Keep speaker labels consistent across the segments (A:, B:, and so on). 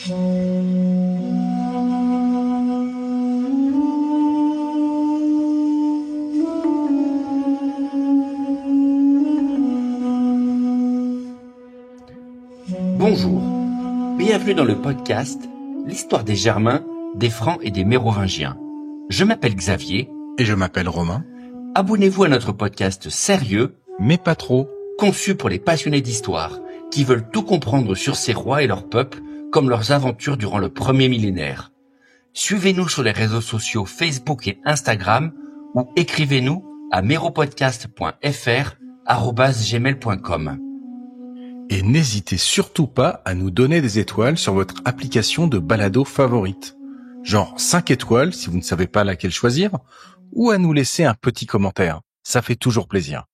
A: Bonjour, bienvenue dans le podcast L'histoire des Germains, des Francs et des Mérovingiens. Je m'appelle Xavier.
B: Et je m'appelle Romain.
A: Abonnez-vous à notre podcast sérieux,
B: mais pas trop,
A: conçu pour les passionnés d'histoire, qui veulent tout comprendre sur ces rois et leurs peuples, comme leurs aventures durant le premier millénaire. Suivez-nous sur les réseaux sociaux Facebook et Instagram, ou écrivez-nous à meropodcast.fr@gmail.com.
B: Et n'hésitez surtout pas à nous donner des étoiles sur votre application de balado favorite. Genre 5 étoiles si vous ne savez pas laquelle choisir, ou à nous laisser un petit commentaire. Ça fait toujours plaisir.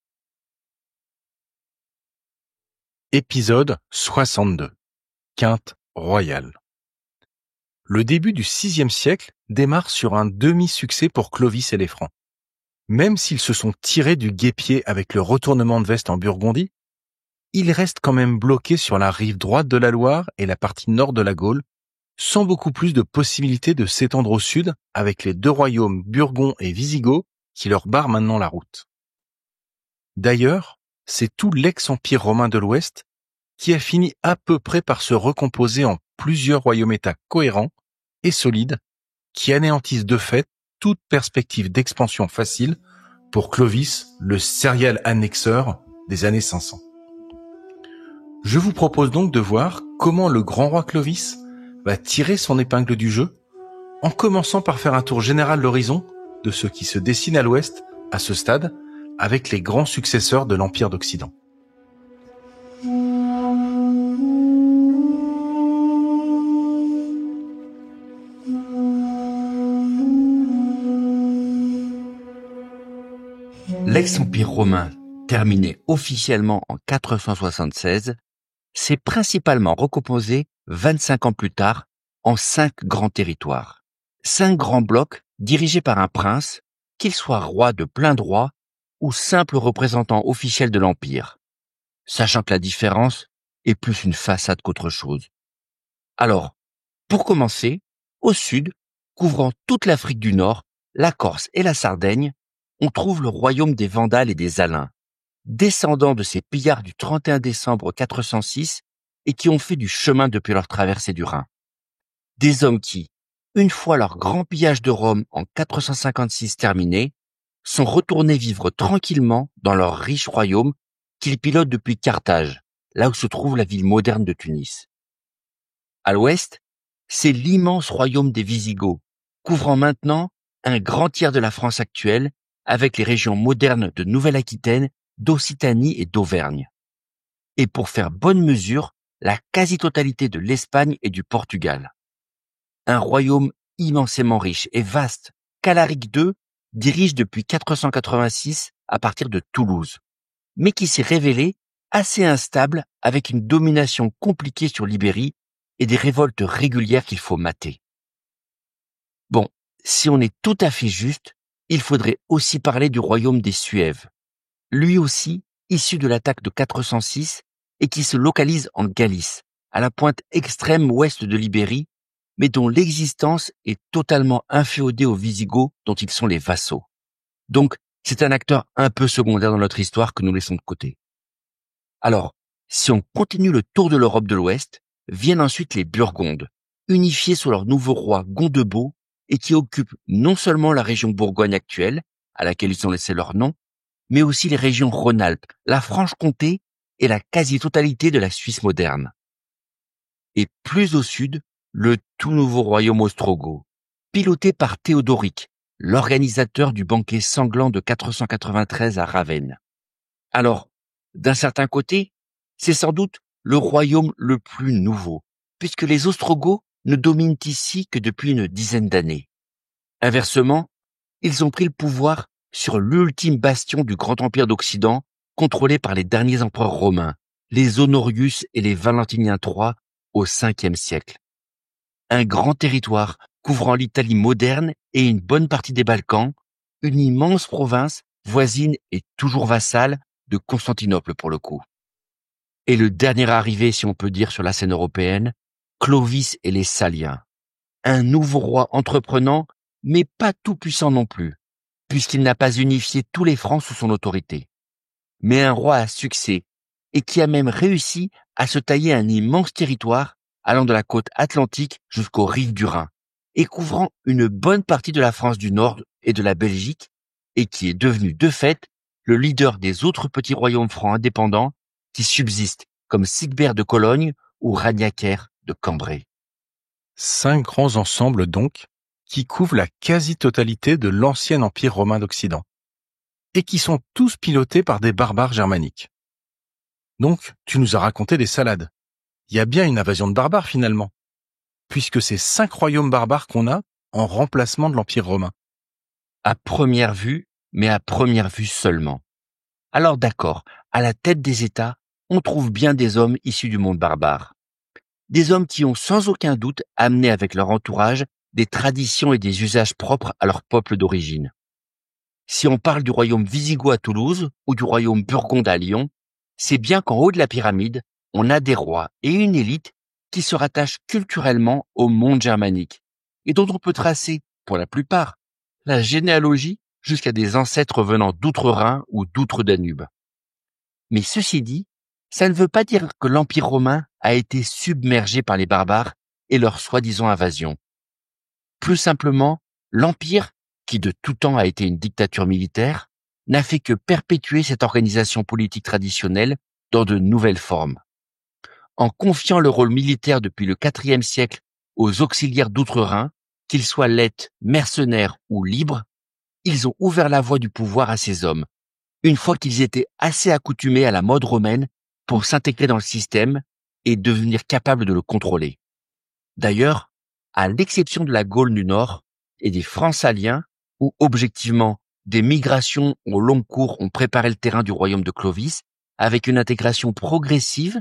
B: Épisode 62. Quinte royale. Le début du VIe siècle démarre sur un demi-succès pour Clovis et les Francs. Même s'ils se sont tirés du guêpier avec le retournement de veste en Burgondie, ils restent quand même bloqués sur la rive droite de la Loire et la partie nord de la Gaule, sans beaucoup plus de possibilités de s'étendre au sud avec les deux royaumes Burgonde et Wisigoth qui leur barrent maintenant la route. D'ailleurs, c'est tout l'ex-empire romain de l'Ouest qui a fini à peu près par se recomposer en plusieurs royaumes-États cohérents et solides qui anéantissent de fait toute perspective d'expansion facile pour Clovis, le serial annexeur des années 500. Je vous propose donc de voir comment le grand roi Clovis va tirer son épingle du jeu, en commençant par faire un tour général de l'horizon de ce qui se dessine à l'ouest, à ce stade, avec les grands successeurs de l'Empire d'Occident.
A: L'ex-empire romain, terminé officiellement en 476, s'est principalement recomposé 25 ans plus tard en 5 grands territoires. 5 grands blocs dirigés par un prince, qu'il soit roi de plein droit ou simple représentant officiel de l'empire, sachant que la différence est plus une façade qu'autre chose. Alors, pour commencer, au sud, couvrant toute l'Afrique du Nord, la Corse et la Sardaigne, on trouve le royaume des Vandales et des Alains, descendants de ces pillards du 31 décembre 406 et qui ont fait du chemin depuis leur traversée du Rhin. Des hommes qui, une fois leur grand pillage de Rome en 456 terminé, sont retournés vivre tranquillement dans leur riche royaume qu'ils pilotent depuis Carthage, là où se trouve la ville moderne de Tunis. À l'ouest, c'est l'immense royaume des Wisigoths, couvrant maintenant un grand tiers de la France actuelle avec les régions modernes de Nouvelle-Aquitaine, d'Occitanie et d'Auvergne. Et pour faire bonne mesure, la quasi-totalité de l'Espagne et du Portugal. Un royaume immensément riche et vaste qu'Alaric II dirige depuis 486 à partir de Toulouse, mais qui s'est révélé assez instable avec une domination compliquée sur l'Ibérie et des révoltes régulières qu'il faut mater. Bon, si on est tout à fait juste, il faudrait aussi parler du royaume des Suèves, lui aussi issu de l'attaque de 406 et qui se localise en Galice, à la pointe extrême ouest de l'Ibérie, mais dont l'existence est totalement inféodée aux Wisigoths dont ils sont les vassaux. Donc, c'est un acteur un peu secondaire dans notre histoire que nous laissons de côté. Alors, si on continue le tour de l'Europe de l'Ouest, viennent ensuite les Burgondes, unifiés sous leur nouveau roi Gondebaud et qui occupent non seulement la région Bourgogne actuelle, à laquelle ils ont laissé leur nom, mais aussi les régions Rhône-Alpes, la Franche-Comté et la quasi-totalité de la Suisse moderne. Et plus au sud, le tout nouveau royaume ostrogoth, piloté par Théodoric, l'organisateur du banquet sanglant de 493 à Ravenne. Alors, d'un certain côté, c'est sans doute le royaume le plus nouveau, puisque les Ostrogoths ne dominent ici que depuis une dizaine d'années. Inversement, ils ont pris le pouvoir sur l'ultime bastion du grand empire d'Occident, contrôlé par les derniers empereurs romains, les Honorius et les Valentiniens III au 5e siècle. Un grand territoire couvrant l'Italie moderne et une bonne partie des Balkans, une immense province voisine et toujours vassale de Constantinople pour le coup. Et le dernier arrivé, si on peut dire, sur la scène européenne, Clovis et les Saliens. Un nouveau roi entreprenant, mais pas tout puissant non plus, puisqu'il n'a pas unifié tous les Francs sous son autorité. Mais un roi à succès, et qui a même réussi à se tailler un immense territoire allant de la côte atlantique jusqu'aux rives du Rhin, et couvrant une bonne partie de la France du Nord et de la Belgique, et qui est devenu de fait le leader des autres petits royaumes francs indépendants qui subsistent, comme Sigebert de Cologne ou Ragnacaire de Cambrai.
B: 5 grands ensembles donc, qui couvrent la quasi-totalité de l'ancien empire romain d'Occident, et qui sont tous pilotés par des barbares germaniques. Donc, tu nous as raconté des salades. Il y a bien une invasion de barbares finalement, puisque c'est 5 royaumes barbares qu'on a en remplacement de l'Empire romain.
A: À première vue, mais à première vue seulement. Alors d'accord, à la tête des États, on trouve bien des hommes issus du monde barbare. Des hommes qui ont sans aucun doute amené avec leur entourage des traditions et des usages propres à leur peuple d'origine. Si on parle du royaume wisigoth à Toulouse ou du royaume burgonde à Lyon, c'est bien qu'en haut de la pyramide, on a des rois et une élite qui se rattachent culturellement au monde germanique et dont on peut tracer, pour la plupart, la généalogie jusqu'à des ancêtres venant d'outre-Rhin ou d'outre-Danube. Mais ceci dit, ça ne veut pas dire que l'Empire romain a été submergé par les barbares et leur soi-disant invasion. Plus simplement, l'Empire, qui de tout temps a été une dictature militaire, n'a fait que perpétuer cette organisation politique traditionnelle dans de nouvelles formes. En confiant le rôle militaire depuis le IVe siècle aux auxiliaires d'outre-Rhin, qu'ils soient laids, mercenaires ou libres, ils ont ouvert la voie du pouvoir à ces hommes, une fois qu'ils étaient assez accoutumés à la mode romaine pour s'intégrer dans le système et devenir capables de le contrôler. D'ailleurs, à l'exception de la Gaule du Nord et des Francs saliens, où objectivement des migrations au long cours ont préparé le terrain du royaume de Clovis, avec une intégration progressive,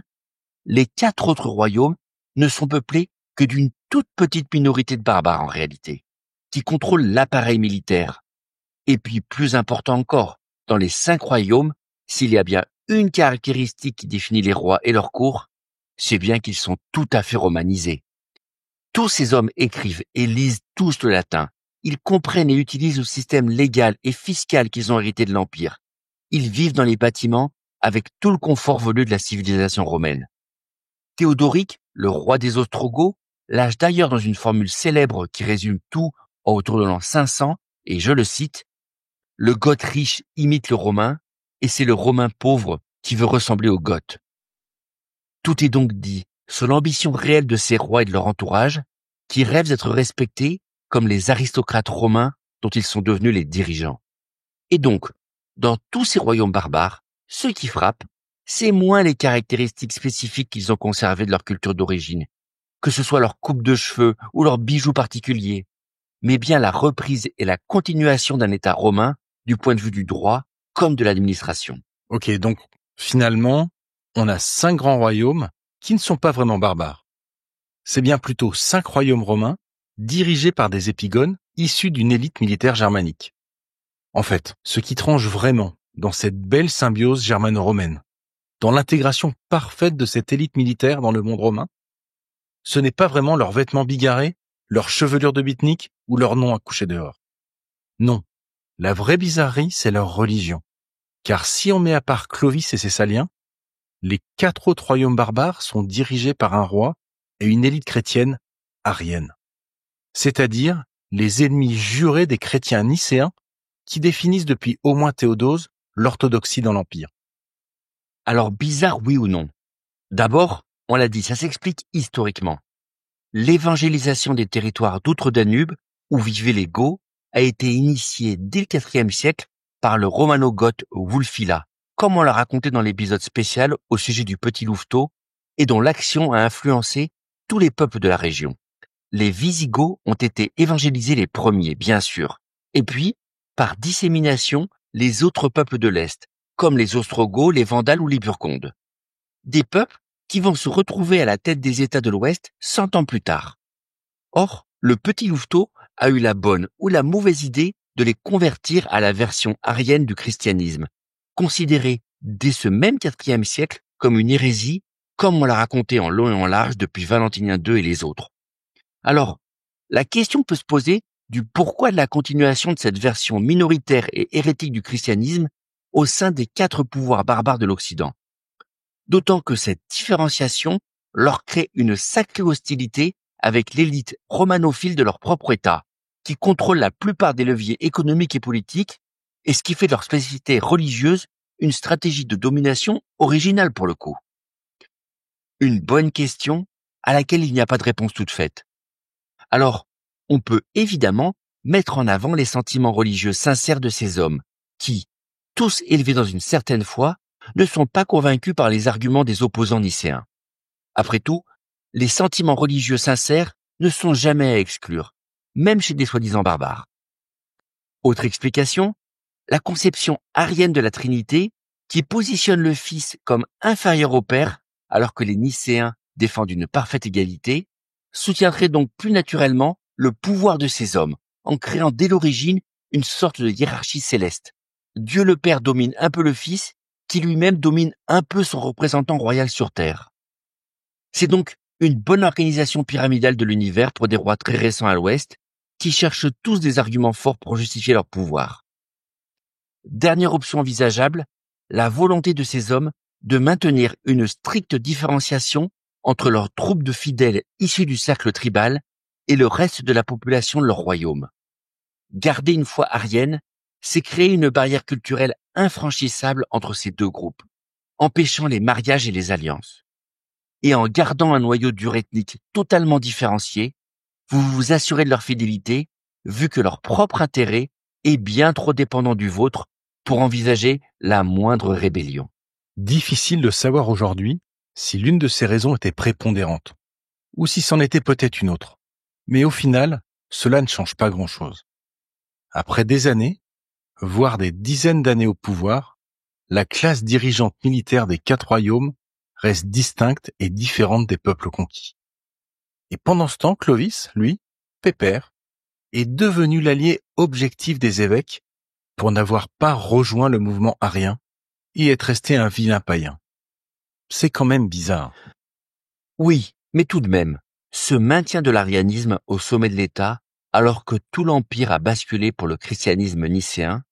A: les 4 autres royaumes ne sont peuplés que d'une toute petite minorité de barbares en réalité, qui contrôlent l'appareil militaire. Et puis plus important encore, dans les 5 royaumes, s'il y a bien une caractéristique qui définit les rois et leur cour, c'est bien qu'ils sont tout à fait romanisés. Tous ces hommes écrivent et lisent tous le latin. Ils comprennent et utilisent le système légal et fiscal qu'ils ont hérité de l'Empire. Ils vivent dans les bâtiments avec tout le confort venu de la civilisation romaine. Théodoric, le roi des Ostrogoths, lâche d'ailleurs dans une formule célèbre qui résume tout autour de l'an 500, et je le cite, « Le Goth riche imite le Romain, et c'est le Romain pauvre qui veut ressembler au Goth. » Tout est donc dit sur l'ambition réelle de ces rois et de leur entourage, qui rêvent d'être respectés comme les aristocrates romains dont ils sont devenus les dirigeants. Et donc, dans tous ces royaumes barbares, ce qui frappe, c'est moins les caractéristiques spécifiques qu'ils ont conservées de leur culture d'origine, que ce soit leur coupe de cheveux ou leurs bijoux particuliers, mais bien la reprise et la continuation d'un État romain du point de vue du droit comme de l'administration.
B: Ok, donc finalement, on a 5 grands royaumes qui ne sont pas vraiment barbares. C'est bien plutôt 5 royaumes romains dirigés par des épigones issus d'une élite militaire germanique. En fait, ce qui tranche vraiment dans cette belle symbiose germano-romaine, dans l'intégration parfaite de cette élite militaire dans le monde romain, ce n'est pas vraiment leurs vêtements bigarrés, leur chevelure de bitnik ou leur nom à coucher dehors. Non, la vraie bizarrerie, c'est leur religion. Car si on met à part Clovis et ses Saliens, les 4 autres royaumes barbares sont dirigés par un roi et une élite chrétienne arienne. C'est-à-dire les ennemis jurés des chrétiens nicéens qui définissent depuis au moins Théodose l'orthodoxie dans l'Empire.
A: Alors bizarre oui ou non? D'abord, on l'a dit, ça s'explique historiquement. L'évangélisation des territoires d'outre-Danube, où vivaient les Goths, a été initiée dès le IVe siècle par le romano-goth Wulfila, comme on l'a raconté dans l'épisode spécial au sujet du petit Louveteau, et dont l'action a influencé tous les peuples de la région. Les Wisigoths ont été évangélisés les premiers, bien sûr, et puis, par dissémination, les autres peuples de l'Est, comme les Ostrogoths, les Vandales ou les Burgondes. Des peuples qui vont se retrouver à la tête des États de l'Ouest 100 ans plus tard. Or, le petit Louveteau a eu la bonne ou la mauvaise idée de les convertir à la version arienne du christianisme, considérée dès ce même IVe siècle comme une hérésie comme on l'a raconté en long et en large depuis Valentinien II et les autres. Alors, la question peut se poser du pourquoi de la continuation de cette version minoritaire et hérétique du christianisme au sein des 4 pouvoirs barbares de l'Occident. D'autant que cette différenciation leur crée une sacrée hostilité avec l'élite romanophile de leur propre État, qui contrôle la plupart des leviers économiques et politiques, et ce qui fait de leur spécificité religieuse une stratégie de domination originale pour le coup. Une bonne question à laquelle il n'y a pas de réponse toute faite. Alors, on peut évidemment mettre en avant les sentiments religieux sincères de ces hommes, qui, tous élevés dans une certaine foi, ne sont pas convaincus par les arguments des opposants nicéens. Après tout, les sentiments religieux sincères ne sont jamais à exclure, même chez des soi-disant barbares. Autre explication, la conception arienne de la Trinité, qui positionne le Fils comme inférieur au Père, alors que les Nicéens défendent une parfaite égalité, soutiendrait donc plus naturellement le pouvoir de ces hommes, en créant dès l'origine une sorte de hiérarchie céleste. Dieu le Père domine un peu le Fils, qui lui-même domine un peu son représentant royal sur Terre. C'est donc une bonne organisation pyramidale de l'univers pour des rois très récents à l'Ouest, qui cherchent tous des arguments forts pour justifier leur pouvoir. Dernière option envisageable, la volonté de ces hommes de maintenir une stricte différenciation entre leurs troupes de fidèles issus du cercle tribal et le reste de la population de leur royaume. Garder une foi arienne, c'est créer une barrière culturelle infranchissable entre ces deux groupes, empêchant les mariages et les alliances. Et en gardant un noyau dur ethnique totalement différencié, vous vous assurez de leur fidélité, vu que leur propre intérêt est bien trop dépendant du vôtre pour envisager la moindre rébellion.
B: Difficile de savoir aujourd'hui si l'une de ces raisons était prépondérante, ou si c'en était peut-être une autre. Mais au final, cela ne change pas grand-chose. Après des années, voire des dizaines d'années au pouvoir, la classe dirigeante militaire des 4 royaumes reste distincte et différente des peuples conquis. Et pendant ce temps, Clovis, lui, pépère, est devenu l'allié objectif des évêques pour n'avoir pas rejoint le mouvement arien et être resté un vilain païen. C'est quand même bizarre.
A: Oui, mais tout de même, ce maintien de l'arianisme au sommet de l'État, alors que tout l'Empire a basculé pour le christianisme nicéen,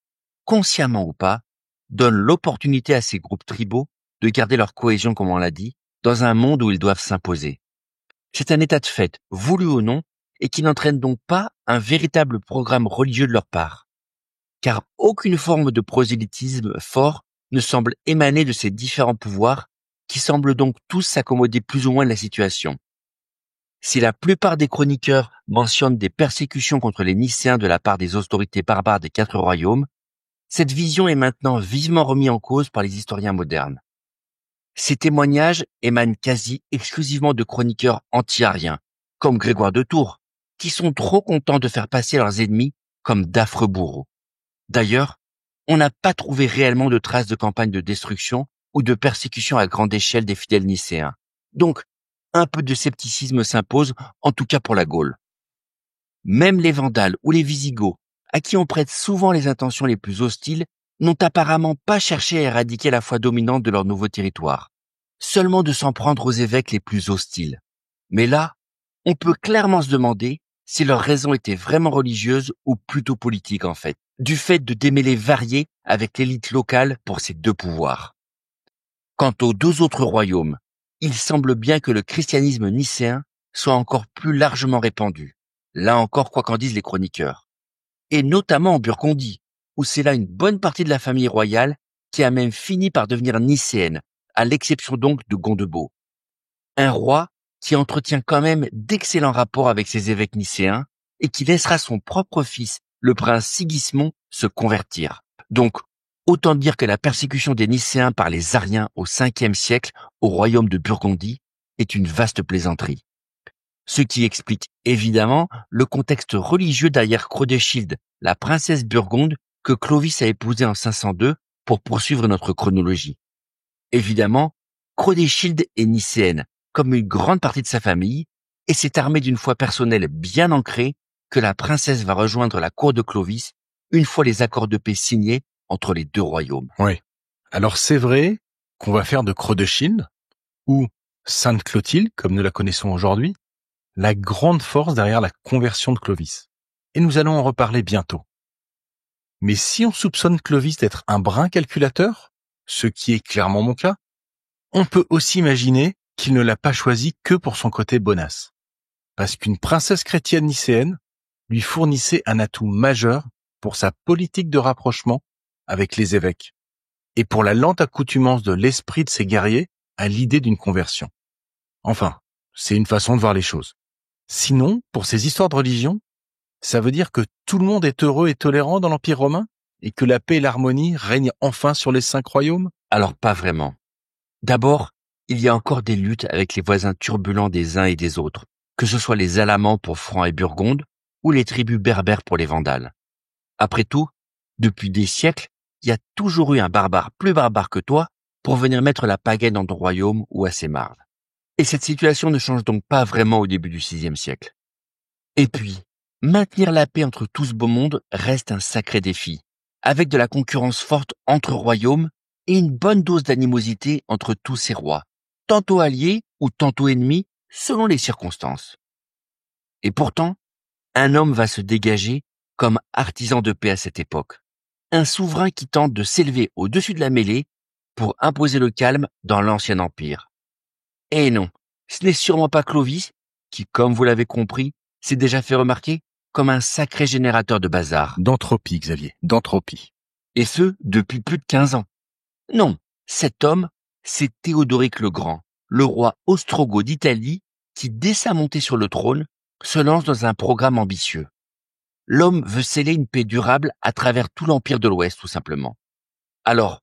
A: consciemment ou pas, donne l'opportunité à ces groupes tribaux de garder leur cohésion, comme on l'a dit, dans un monde où ils doivent s'imposer. C'est un état de fait, voulu ou non, et qui n'entraîne donc pas un véritable programme religieux de leur part. Car aucune forme de prosélytisme fort ne semble émaner de ces différents pouvoirs qui semblent donc tous s'accommoder plus ou moins de la situation. Si la plupart des chroniqueurs mentionnent des persécutions contre les Nicéens de la part des autorités barbares des 4 royaumes, cette vision est maintenant vivement remise en cause par les historiens modernes. Ces témoignages émanent quasi exclusivement de chroniqueurs anti-ariens, comme Grégoire de Tours, qui sont trop contents de faire passer leurs ennemis comme d'affreux bourreaux. D'ailleurs, on n'a pas trouvé réellement de traces de campagne de destruction ou de persécution à grande échelle des fidèles nicéens. Donc, un peu de scepticisme s'impose, en tout cas pour la Gaule. Même les Vandales ou les Visigoths, à qui on prête souvent les intentions les plus hostiles, n'ont apparemment pas cherché à éradiquer la foi dominante de leur nouveau territoire, seulement de s'en prendre aux évêques les plus hostiles. Mais là, on peut clairement se demander si leur raison était vraiment religieuse ou plutôt politique en fait, du fait de démêlés variés avec l'élite locale pour ces deux pouvoirs. Quant aux 2 autres royaumes, il semble bien que le christianisme nicéen soit encore plus largement répandu, là encore quoi qu'en disent les chroniqueurs, et notamment en Burgondie, où c'est là une bonne partie de la famille royale qui a même fini par devenir nicéenne, à l'exception donc de Gondebaud. Un roi qui entretient quand même d'excellents rapports avec ses évêques nicéens et qui laissera son propre fils, le prince Sigismond, se convertir. Donc, autant dire que la persécution des Nicéens par les Ariens au 5e siècle au royaume de Burgondie est une vaste plaisanterie. Ce qui explique évidemment le contexte religieux derrière Chrodeschild, la princesse burgonde que Clovis a épousée en 502 pour poursuivre notre chronologie. Évidemment, Chrodeschild est nicéenne, comme une grande partie de sa famille, et c'est armé d'une foi personnelle bien ancrée que la princesse va rejoindre la cour de Clovis une fois les accords de paix signés entre les 2 royaumes.
B: Oui. Alors c'est vrai qu'on va faire de Chrodeschild, ou Sainte Clotilde, comme nous la connaissons aujourd'hui, la grande force derrière la conversion de Clovis. Et nous allons en reparler bientôt. Mais si on soupçonne Clovis d'être un brin calculateur, ce qui est clairement mon cas, on peut aussi imaginer qu'il ne l'a pas choisi que pour son côté bonasse. Parce qu'une princesse chrétienne nicéenne lui fournissait un atout majeur pour sa politique de rapprochement avec les évêques et pour la lente accoutumance de l'esprit de ses guerriers à l'idée d'une conversion. Enfin, c'est une façon de voir les choses. Sinon, pour ces histoires de religion, ça veut dire que tout le monde est heureux et tolérant dans l'Empire romain et que la paix et l'harmonie règnent enfin sur les 5 royaumes?
A: Alors pas vraiment. D'abord, il y a encore des luttes avec les voisins turbulents des uns et des autres, que ce soit les Alamans pour Francs et Burgondes ou les tribus berbères pour les Vandales. Après tout, depuis des siècles, il y a toujours eu un barbare plus barbare que toi pour venir mettre la pagaie dans ton royaume ou à ses marges. Et cette situation ne change donc pas vraiment au début du VIe siècle. Et puis, maintenir la paix entre tout ce beau monde reste un sacré défi, avec de la concurrence forte entre royaumes et une bonne dose d'animosité entre tous ces rois, tantôt alliés ou tantôt ennemis selon les circonstances. Et pourtant, un homme va se dégager comme artisan de paix à cette époque, un souverain qui tente de s'élever au-dessus de la mêlée pour imposer le calme dans l'ancien empire. Et non, ce n'est sûrement pas Clovis, qui, comme vous l'avez compris, s'est déjà fait remarquer comme un sacré générateur de bazar.
B: D'entropie, Xavier, d'entropie.
A: Et ce, depuis plus de 15 ans. Non, cet homme, c'est Théodoric le Grand, le roi ostrogoth d'Italie, qui, dès sa montée sur le trône, se lance dans un programme ambitieux. L'homme veut sceller une paix durable à travers tout l'Empire de l'Ouest, tout simplement. Alors,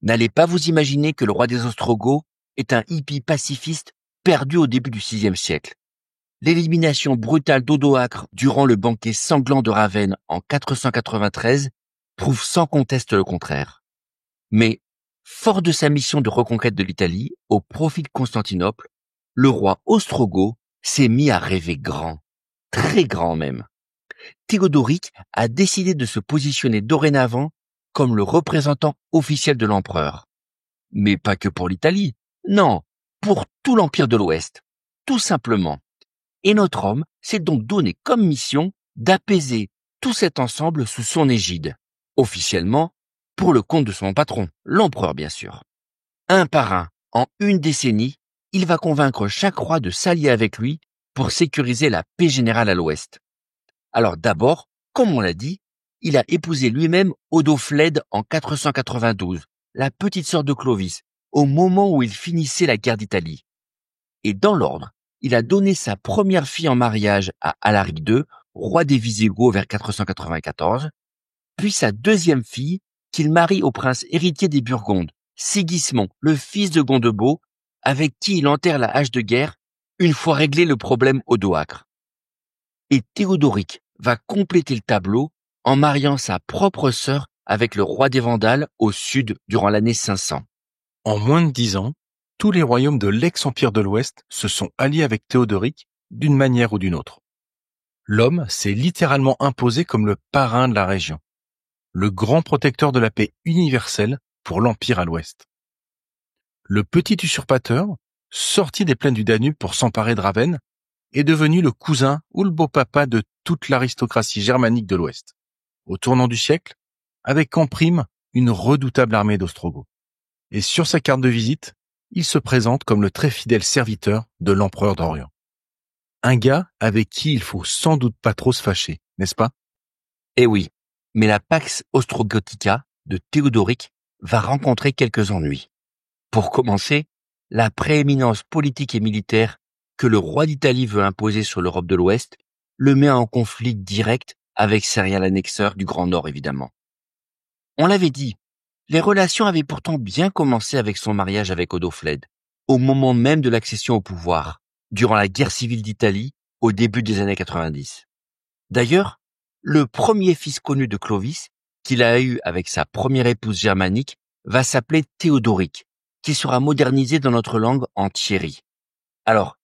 A: n'allez pas vous imaginer que le roi des Ostrogoths est un hippie pacifiste perdu au début du VIe siècle. L'élimination brutale d'Odoacre durant le banquet sanglant de Ravenne en 493 prouve sans conteste le contraire. Mais, fort de sa mission de reconquête de l'Italie au profit de Constantinople, le roi ostrogoth s'est mis à rêver grand, très grand même. Théodoric a décidé de se positionner dorénavant comme le représentant officiel de l'empereur. Mais pas que pour l'Italie, non, pour tout l'Empire de l'Ouest, tout simplement. Et notre homme s'est donc donné comme mission d'apaiser tout cet ensemble sous son égide, officiellement pour le compte de son patron, l'empereur bien sûr. Un par un, en une décennie, il va convaincre chaque roi de s'allier avec lui pour sécuriser la paix générale à l'Ouest. Alors d'abord, comme on l'a dit, il a épousé lui-même Odoflède en 492, la petite sœur de Clovis, au moment où il finissait la guerre d'Italie. Et dans l'ordre, il a donné sa première fille en mariage à Alaric II, roi des Visigoths vers 494, puis sa deuxième fille qu'il marie au prince héritier des Burgondes, Sigismond, le fils de Gondebaud, avec qui il enterre la hache de guerre une fois réglé le problème Odoacre. Et Théodoric va compléter le tableau en mariant sa propre sœur avec le roi des Vandales au sud durant l'année 500.
B: En moins de 10 ans, tous les royaumes de l'ex-empire de l'Ouest se sont alliés avec Théodoric d'une manière ou d'une autre. L'homme s'est littéralement imposé comme le parrain de la région, le grand protecteur de la paix universelle pour l'empire à l'Ouest. Le petit usurpateur, sorti des plaines du Danube pour s'emparer de Ravenne, est devenu le cousin ou le beau-papa de toute l'aristocratie germanique de l'Ouest, au tournant du siècle, avec en prime une redoutable armée d'Ostrogoths. Et sur sa carte de visite, il se présente comme le très fidèle serviteur de l'empereur d'Orient. Un gars avec qui il faut sans doute pas trop se fâcher, n'est-ce pas?
A: Eh oui, mais la Pax Ostrogothica de Théodoric va rencontrer quelques ennuis. Pour commencer, la prééminence politique et militaire que le roi d'Italie veut imposer sur l'Europe de l'Ouest le met en conflit direct avec Cyril l'annexeur du Grand Nord, évidemment. On l'avait dit, les relations avaient pourtant bien commencé avec son mariage avec Odoflède, au moment même de l'accession au pouvoir, durant la guerre civile d'Italie, au début des années 90. D'ailleurs, le premier fils connu de Clovis, qu'il a eu avec sa première épouse germanique, va s'appeler Théodoric, qui sera modernisé dans notre langue en Thierry. Alors,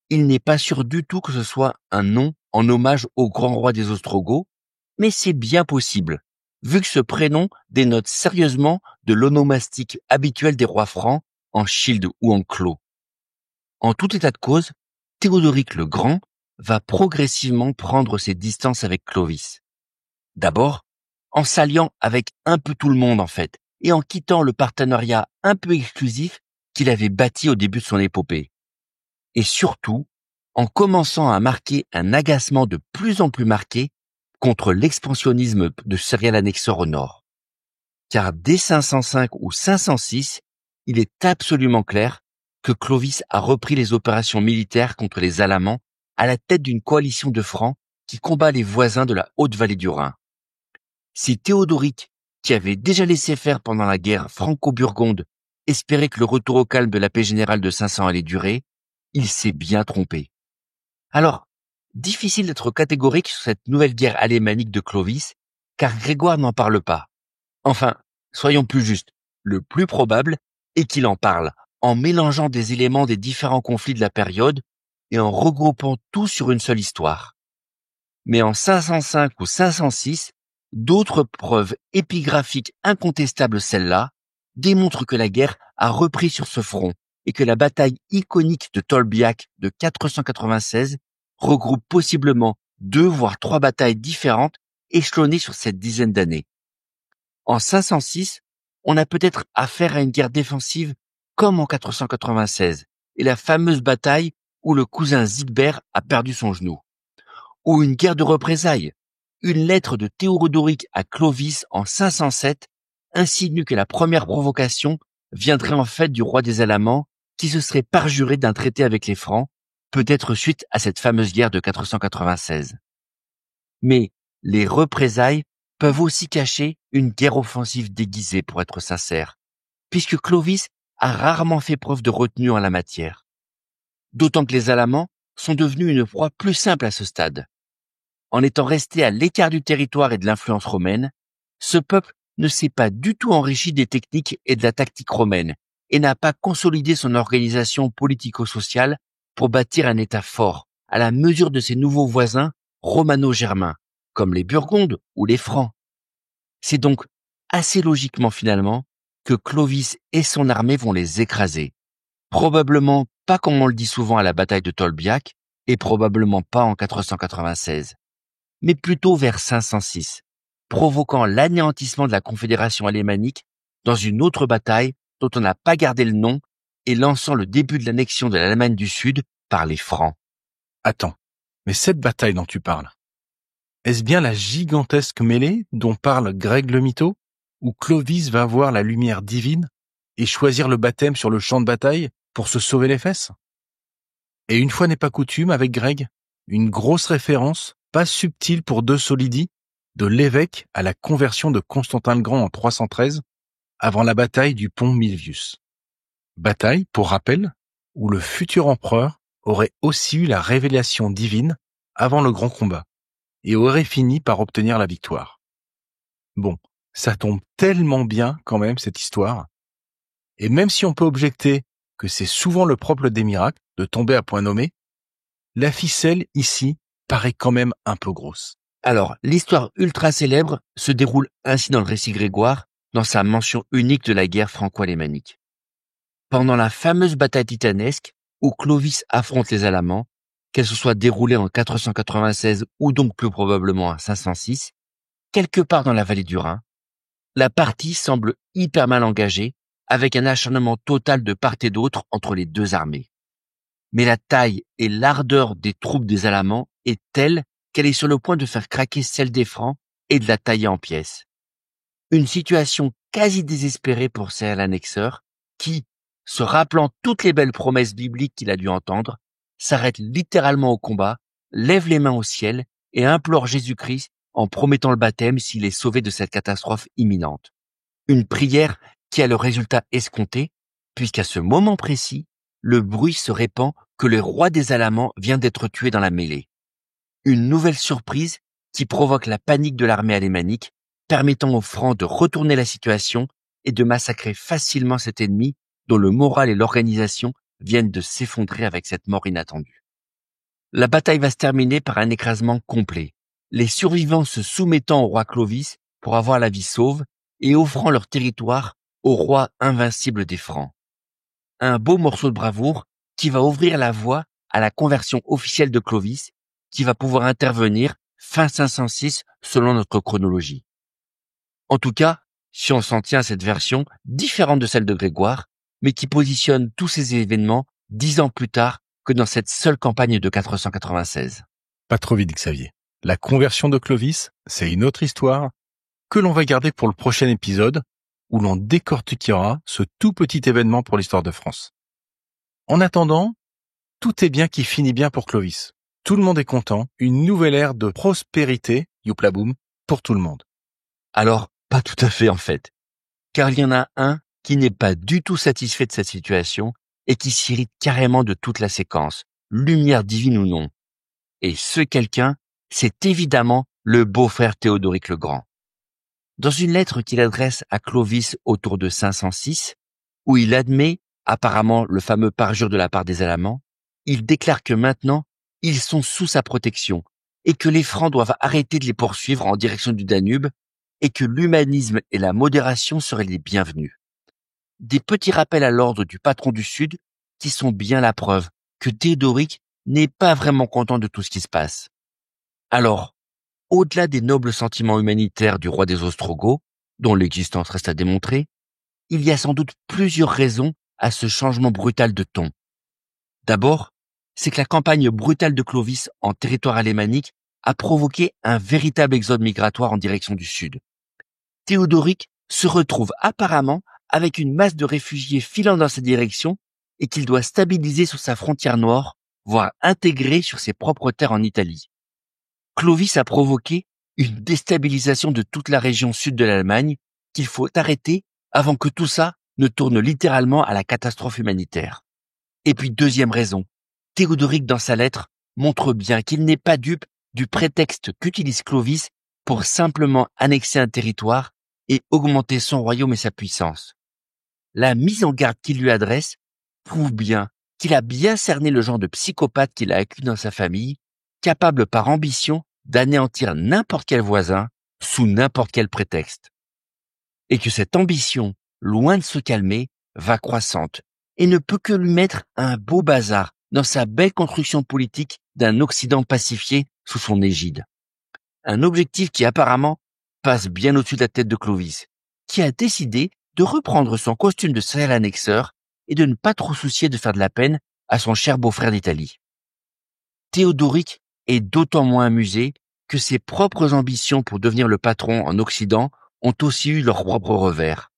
A: il n'est pas sûr du tout que ce soit un nom en hommage au grand roi des Ostrogoths, mais c'est bien possible, vu que ce prénom dénote sérieusement de l'onomastique habituel des rois francs en Schild ou en Clos. En tout état de cause, Théodoric le Grand va progressivement prendre ses distances avec Clovis. D'abord, en s'alliant avec un peu tout le monde en fait, et en quittant le partenariat un peu exclusif qu'il avait bâti au début de son épopée. Et surtout, en commençant à marquer un agacement de plus en plus marqué contre l'expansionnisme de ce réel annexeur au nord. Car dès 505 ou 506, il est absolument clair que Clovis a repris les opérations militaires contre les Alamans à la tête d'une coalition de Francs qui combat les voisins de la Haute-Vallée du Rhin. Si Théodoric, qui avait déjà laissé faire pendant la guerre franco-burgonde, espérait que le retour au calme de la paix générale de 500 allait durer, il s'est bien trompé. Alors, difficile d'être catégorique sur cette nouvelle guerre alémanique de Clovis, car Grégoire n'en parle pas. Enfin, soyons plus justes, le plus probable est qu'il en parle, en mélangeant des éléments des différents conflits de la période et en regroupant tout sur une seule histoire. Mais en 505 ou 506, d'autres preuves épigraphiques incontestables celles-là démontrent que la guerre a repris sur ce front et que la bataille iconique de Tolbiac de 496 regroupe possiblement 2 voire 3 batailles différentes échelonnées sur cette dizaine d'années. En 506, on a peut-être affaire à une guerre défensive comme en 496 et la fameuse bataille où le cousin Sigbert a perdu son genou. Ou une guerre de représailles. Une lettre de Théodoric à Clovis en 507 insinue que la première provocation viendrait en fait du roi des Alamans qui se serait parjuré d'un traité avec les Francs, peut-être suite à cette fameuse guerre de 496. Mais les représailles peuvent aussi cacher une guerre offensive déguisée pour être sincère, puisque Clovis a rarement fait preuve de retenue en la matière. D'autant que les Alamans sont devenus une proie plus simple à ce stade. En étant resté à l'écart du territoire et de l'influence romaine, ce peuple ne s'est pas du tout enrichi des techniques et de la tactique romaine et n'a pas consolidé son organisation politico-sociale pour bâtir un État fort, à la mesure de ses nouveaux voisins romano-germains, comme les Burgondes ou les Francs. C'est donc assez logiquement finalement que Clovis et son armée vont les écraser. Probablement pas comme on le dit souvent à la bataille de Tolbiac et probablement pas en 496. Mais plutôt vers 506, provoquant l'anéantissement de la Confédération alémanique dans une autre bataille dont on n'a pas gardé le nom et lançant le début de l'annexion de l'Allemagne du Sud par les Francs.
B: Attends, mais cette bataille dont tu parles, est-ce bien la gigantesque mêlée dont parle Greg le Mytho, où Clovis va voir la lumière divine et choisir le baptême sur le champ de bataille pour se sauver les fesses? Et une fois n'est pas coutume avec Greg, une grosse référence, pas subtile pour deux solidis, de l'évêque à la conversion de Constantin le Grand en 313, avant la bataille du pont Milvius. Bataille, pour rappel, où le futur empereur aurait aussi eu la révélation divine avant le grand combat, et aurait fini par obtenir la victoire. Bon, ça tombe tellement bien quand même cette histoire, et même si on peut objecter que c'est souvent le propre des miracles de tomber à point nommé, la ficelle ici paraît quand même un peu grosse.
A: Alors, l'histoire ultra célèbre se déroule ainsi dans le récit Grégoire, dans sa mention unique de la guerre franco-alémanique. Pendant la fameuse bataille titanesque où Clovis affronte les Alamans, qu'elle se soit déroulée en 496 ou donc plus probablement en 506, quelque part dans la vallée du Rhin, la partie semble hyper mal engagée, avec un acharnement total de part et d'autre entre les deux armées. Mais la taille et l'ardeur des troupes des Alamans est telle qu'elle est sur le point de faire craquer celle des Francs et de la tailler en pièces. Une situation quasi désespérée pour Cyril l'annexeur, qui, se rappelant toutes les belles promesses bibliques qu'il a dû entendre, s'arrête littéralement au combat, lève les mains au ciel et implore Jésus-Christ en promettant le baptême s'il est sauvé de cette catastrophe imminente. Une prière qui a le résultat escompté, puisqu'à ce moment précis, le bruit se répand que le roi des Alamans vient d'être tué dans la mêlée. Une nouvelle surprise qui provoque la panique de l'armée alémanique, permettant aux Francs de retourner la situation et de massacrer facilement cet ennemi dont le moral et l'organisation viennent de s'effondrer avec cette mort inattendue. La bataille va se terminer par un écrasement complet, les survivants se soumettant au roi Clovis pour avoir la vie sauve et offrant leur territoire au roi invincible des Francs. Un beau morceau de bravoure qui va ouvrir la voie à la conversion officielle de Clovis, qui va pouvoir intervenir fin 506 selon notre chronologie. En tout cas, si on s'en tient à cette version, différente de celle de Grégoire, mais qui positionne tous ces événements 10 ans plus tard que dans cette seule campagne de 496.
B: Pas trop vite, Xavier. La conversion de Clovis, c'est une autre histoire que l'on va garder pour le prochain épisode où l'on décortiquera ce tout petit événement pour l'histoire de France. En attendant, tout est bien qui finit bien pour Clovis. Tout le monde est content, une nouvelle ère de prospérité, youpla boum, pour tout le monde.
A: Alors, pas tout à fait en fait, car il y en a un qui n'est pas du tout satisfait de cette situation et qui s'irrite carrément de toute la séquence, lumière divine ou non. Et ce quelqu'un, c'est évidemment le beau-frère Théodoric le Grand. Dans une lettre qu'il adresse à Clovis autour de 506, où il admet apparemment le fameux parjure de la part des Alamans, il déclare que maintenant, ils sont sous sa protection et que les Francs doivent arrêter de les poursuivre en direction du Danube et que l'humanisme et la modération seraient les bienvenus. Des petits rappels à l'ordre du patron du Sud qui sont bien la preuve que Théodoric n'est pas vraiment content de tout ce qui se passe. Alors, au-delà des nobles sentiments humanitaires du roi des Ostrogoths, dont l'existence reste à démontrer, il y a sans doute plusieurs raisons à ce changement brutal de ton. D'abord, c'est que la campagne brutale de Clovis en territoire alémanique a provoqué un véritable exode migratoire en direction du sud. Théodoric se retrouve apparemment avec une masse de réfugiés filant dans sa direction et qu'il doit stabiliser sur sa frontière nord, voire intégrer sur ses propres terres en Italie. Clovis a provoqué une déstabilisation de toute la région sud de l'Allemagne qu'il faut arrêter avant que tout ça ne tourne littéralement à la catastrophe humanitaire. Et puis deuxième raison, Théodoric dans sa lettre montre bien qu'il n'est pas dupe du prétexte qu'utilise Clovis pour simplement annexer un territoire et augmenter son royaume et sa puissance. La mise en garde qu'il lui adresse prouve bien qu'il a bien cerné le genre de psychopathe qu'il a accueilli dans sa famille, capable par ambition d'anéantir n'importe quel voisin sous n'importe quel prétexte. Et que cette ambition, loin de se calmer, va croissante et ne peut que lui mettre un beau bazar dans sa belle construction politique d'un Occident pacifié sous son égide. Un objectif qui apparemment passe bien au-dessus de la tête de Clovis, qui a décidé de reprendre son costume de serial annexeur et de ne pas trop soucier de faire de la peine à son cher beau-frère d'Italie. Théodoric est d'autant moins amusé que ses propres ambitions pour devenir le patron en Occident ont aussi eu leur propre revers.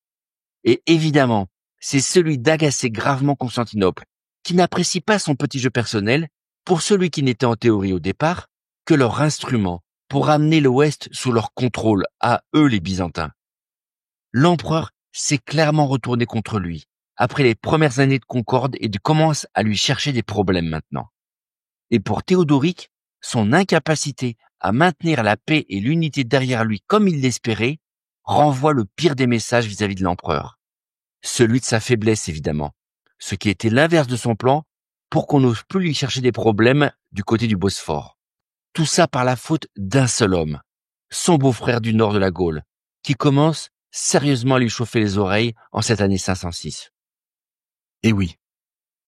A: Et évidemment, c'est celui d'agacer gravement Constantinople, qui n'apprécie pas son petit jeu personnel, pour celui qui n'était en théorie au départ, que leur instrument pour amener l'Ouest sous leur contrôle, à eux les Byzantins. L'empereur s'est clairement retourné contre lui, après les premières années de concorde et commence à lui chercher des problèmes maintenant. Et pour Théodoric, son incapacité à maintenir la paix et l'unité derrière lui comme il l'espérait, renvoie le pire des messages vis-à-vis de l'empereur. Celui de sa faiblesse, évidemment. Ce qui était l'inverse de son plan pour qu'on n'ose plus lui chercher des problèmes du côté du Bosphore. Tout ça par la faute d'un seul homme, son beau-frère du nord de la Gaule, qui commence sérieusement à lui chauffer les oreilles en cette année 506.
B: Et oui,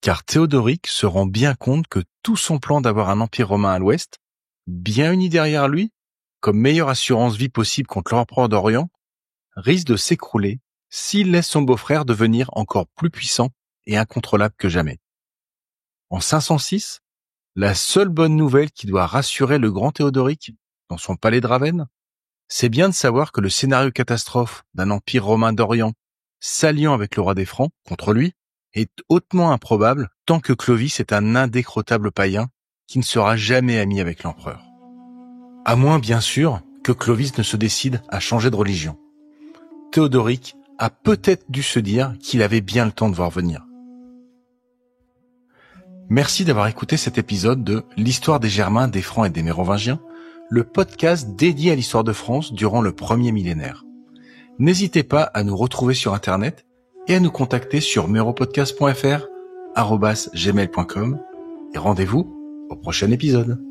B: car Théodoric se rend bien compte que tout son plan d'avoir un empire romain à l'ouest, bien uni derrière lui, comme meilleure assurance vie possible contre l'empereur d'Orient, risque de s'écrouler s'il laisse son beau-frère devenir encore plus puissant et incontrôlable que jamais. En 506, la seule bonne nouvelle qui doit rassurer le grand Théodoric dans son palais de Ravenne, c'est bien de savoir que le scénario catastrophe d'un empire romain d'Orient s'alliant avec le roi des Francs contre lui est hautement improbable tant que Clovis est un indécrottable païen qui ne sera jamais ami avec l'empereur. À moins, bien sûr, que Clovis ne se décide à changer de religion. Théodoric a peut-être dû se dire qu'il avait bien le temps de voir venir. Merci d'avoir écouté cet épisode de l'histoire des Germains, des Francs et des Mérovingiens, le podcast dédié à l'histoire de France durant le premier millénaire. N'hésitez pas à nous retrouver sur Internet et à nous contacter sur meropodcast.fr, @gmail.com et rendez-vous au prochain épisode.